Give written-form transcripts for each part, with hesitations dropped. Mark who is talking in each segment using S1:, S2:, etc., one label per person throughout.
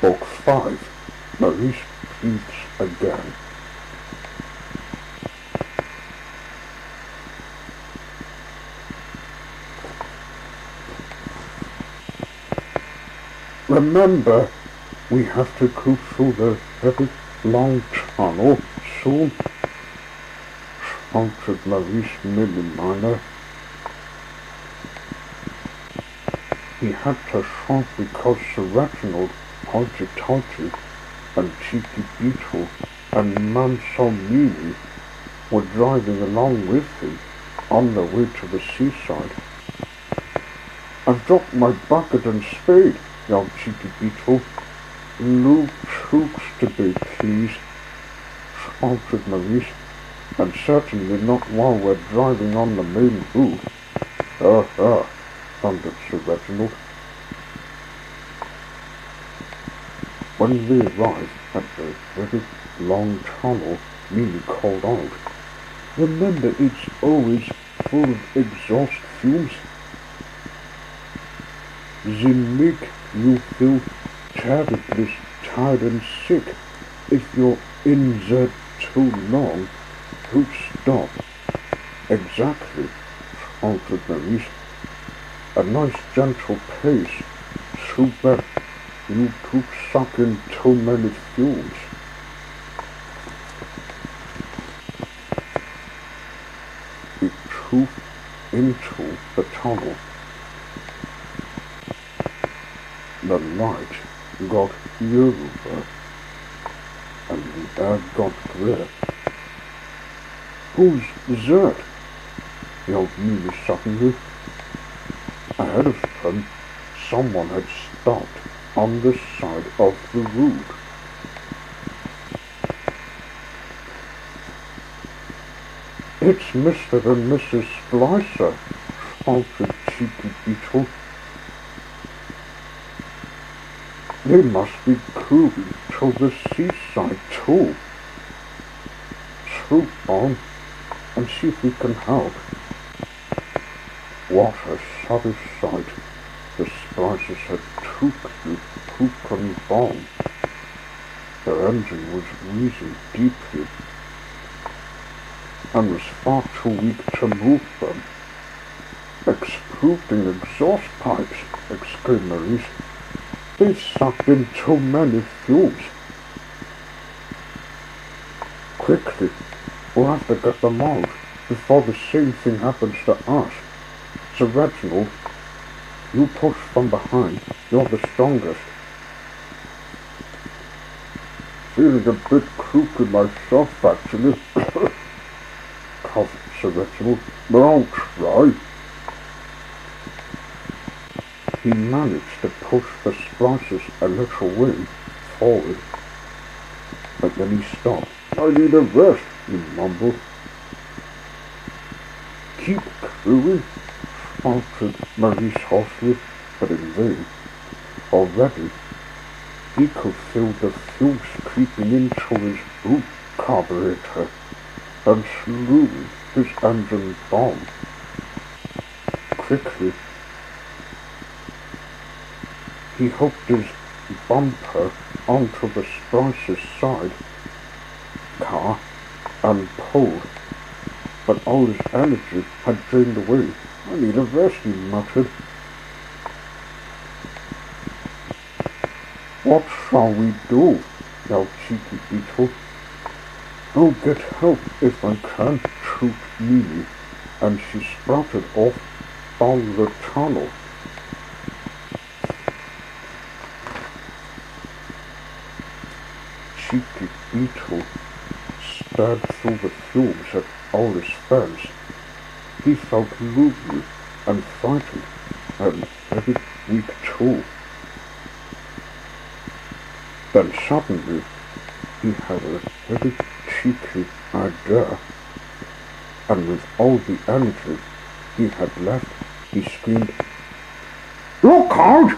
S1: Book 5. Maurice Peeps Again. Remember, we have to go through the very long tunnel soon, shouted Maurice Minor. He had to shout because Sir Reginald, Hoity-Toity, and Cheeky Beetle, and Mansell Mealy were driving along with him on their way to the seaside. "I've dropped my bucket and spade," yelled Cheeky Beetle. "No troops to be, please," shouted Maurice, "and certainly not while we're driving on the main road." "Ah, thundered Sir Reginald. When they arrived at the very long tunnel, Mealy called out, "Remember, it's always full of exhaust fumes. They make you feel terribly tired and sick if you're in there too long. Who'd stop?" "Exactly," shouted Maurice. "A nice gentle pace. Too bad you keep sucking too many fumes." He drove into the tunnel. The light got nearer, and the air got clear. "Who's that?" yelled Mealy suddenly. Ahead of them, someone had stopped on the side of the road. "It's Mr. and Mrs. Splicer," shouted Cheeky Beetle. "They must be going to the seaside too. Troop on and see if we can help." What a sorry sight. The Splicers had took the poop and bomb. Their engine was wheezing deeply and was far too weak to move them. "Exploding exhaust pipes," exclaimed Maurice. "They've sucked in too many fumes. Quickly, we'll have to get them out before the same thing happens to us. Sir Reginald, you push from behind. You're the strongest." "Feeling a bit crooked myself, actually," coughed Sir Reginald, "but I'll try." He managed to push the Splicers a little way forward, but then he stopped. "I need a rest," he mumbled. "Keep crewing," shouted Maurice hoarsely, but in vain. Already he could feel the fumes creeping into his boot carburetor and slowing his engine bomb. Quickly, he hooked his bumper onto the Splicer's side car and pulled, but all his energy had drained away. "I need a rest," he muttered. "What shall we do?" yelled Cheeky Beetle. "I'll get help if I can," shrieked Mealy, and she sprouted off down the tunnel. Cheeky Beetle stared through the fumes at all his friends. He felt lonely and frightened and very weak too. Then suddenly he had a very cheeky idea, and with all the energy he had left, he screamed, "Look out!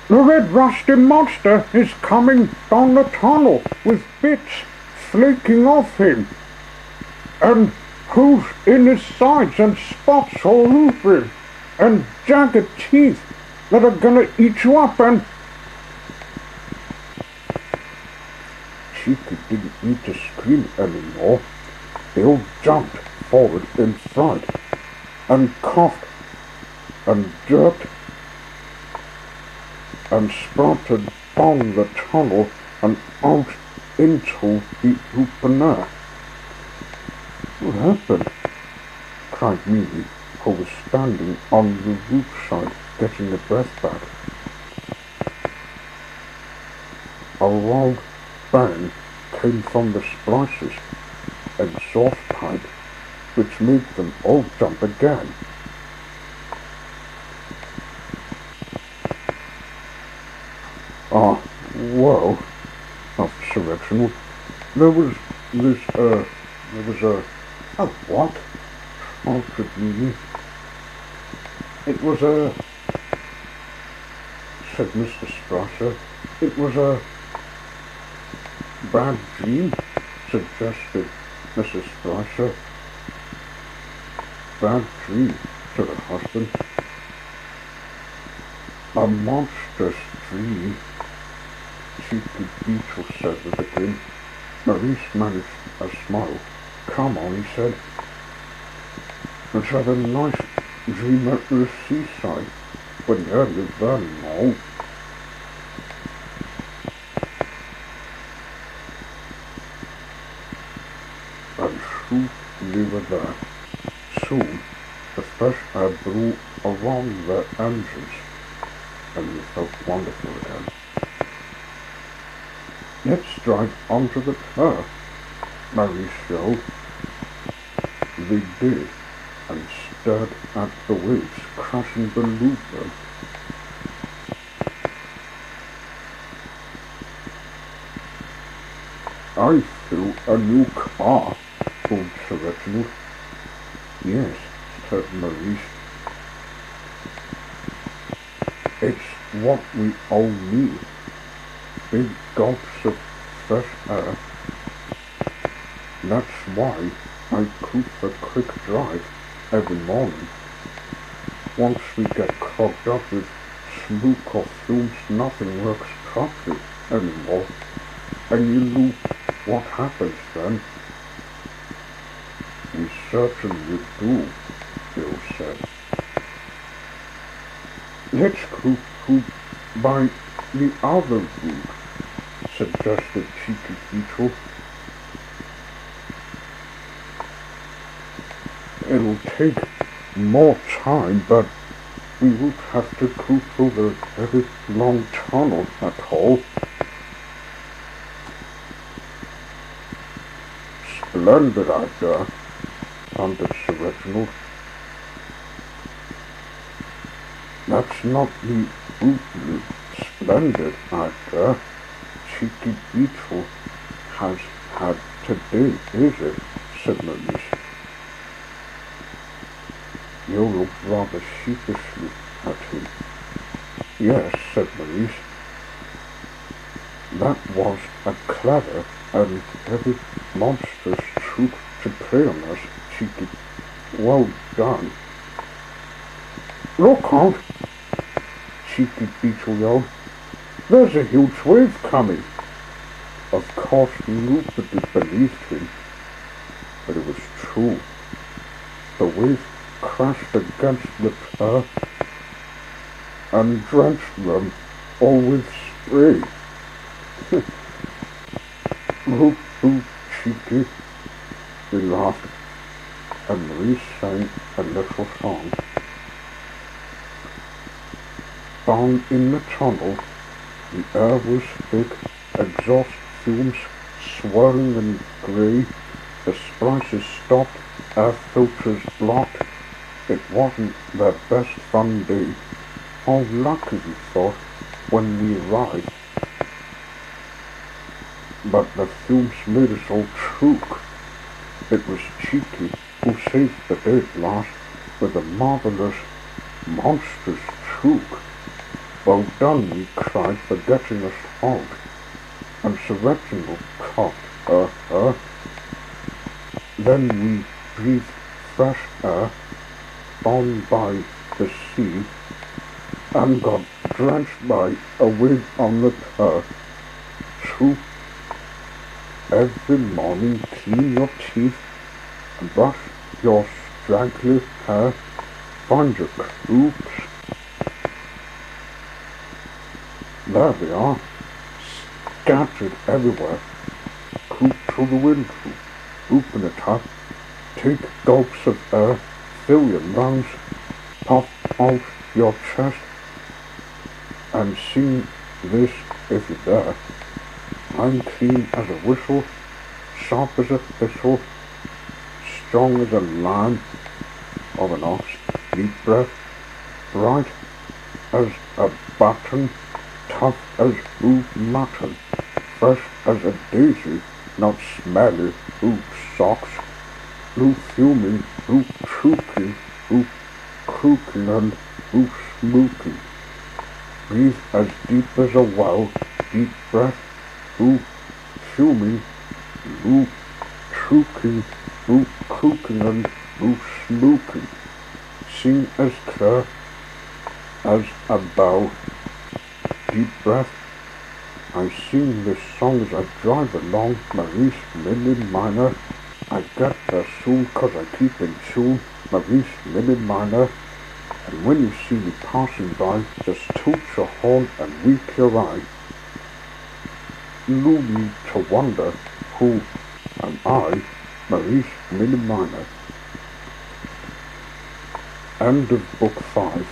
S1: The red rusty monster is coming down the tunnel with bits flaking off him, and holes in his sides and spots all over him, and jagged teeth that are gonna eat you up, and..." Cheeky didn't need to scream anymore. They all jumped forward in fright, and coughed, and jerked, and sprouted down the tunnel and out into the open air. "What happened?" cried Mimi, who was standing on the roof side getting her breath back. A loud bang came from the splicer's exhaust pipe, which made them all jump again. "Ah, well," laughed Sir Reginald, there was "A what?" answered Mimi. "It was said Mr. Splicer. "It was a bad dream," suggested Mrs. Splicer. "Bad dream," said her husband. "A monstrous dream," Cheeky Beetle said with a grin. Maurice managed a smile. "Come on," he said. "Let's have a nice dream at the seaside when you're there now." And soon they were there. Soon the fresh air blew around their engines, and they felt wonderful again. "Let's drive onto the pier," Maurice yelled. They did, and stared at the waves crashing below them. "I feel a new car," told Sir Reginald. "Yes," said Maurice. "It's what we all need. Big gulps of fresh air. That's why I keep a quick drive every morning. Once we get clogged up with smoke or fumes, nothing works properly anymore. And you know what happens then?" "We certainly do," Bill said. "Let's go by the other route," suggested Cheeky Beetle. "It'll take more time, but we won't have to go through the very long tunnel at all." "Splendid idea," thundered Sir Reginald. "That's not the utterly splendid idea Cheeky Beetle has had today, is it?" said Maurice. You looked rather sheepishly at him. "Yes," said Maurice. "That was a clever and very monstrous trick to play on us, Cheeky. Well done." "Look out!" Cheeky Beetle yelled. "There's a huge wave coming." Of course nobody believed him, but it was true. The wave crashed against the pier and drenched them all with spray. "Oh, Cheeky," they laughed, and Maurice sang a little song. Down in the tunnel, the air was thick, exhaust fumes swirling and grey, the splices stopped, air filters blocked. It wasn't their best fun day. How lucky, we thought, when we arrived. But the fumes made us all choke. It was Cheeky who saved the day at last with a marvellous, monstrous choke. "Well done," we cried, for getting us out. And Sir Reginald coughed, Then we breathed fresh air down by the sea and got drenched by a wave on the pier. True, every morning clean your teeth and brush your straggly hair. Find your oops. There we are, scattered everywhere. Coop through the window. Open it up. Take gulps of air. Fill your lungs. Puff out your chest. And sing this if you dare. I'm clean as a whistle. Sharp as a thistle. Strong as a lion of an ox. Deep breath. Bright as a button. Tough as mutton. Fresh as a daisy. Not smelly, socks. Fuming, choking, cooking and smoking. Breathe as deep as a well, deep breath, fuming, choking, cooking and smoking. Sing as clear as a bell, deep breath. I sing this song as I drive along, Maurice, minor. I get there soon 'cause I keep in tune, Maurice, minor. And when you see me passing by, just toot your horn and wink your eye. No need to wonder who am I, Maurice, minor. End of Book 5.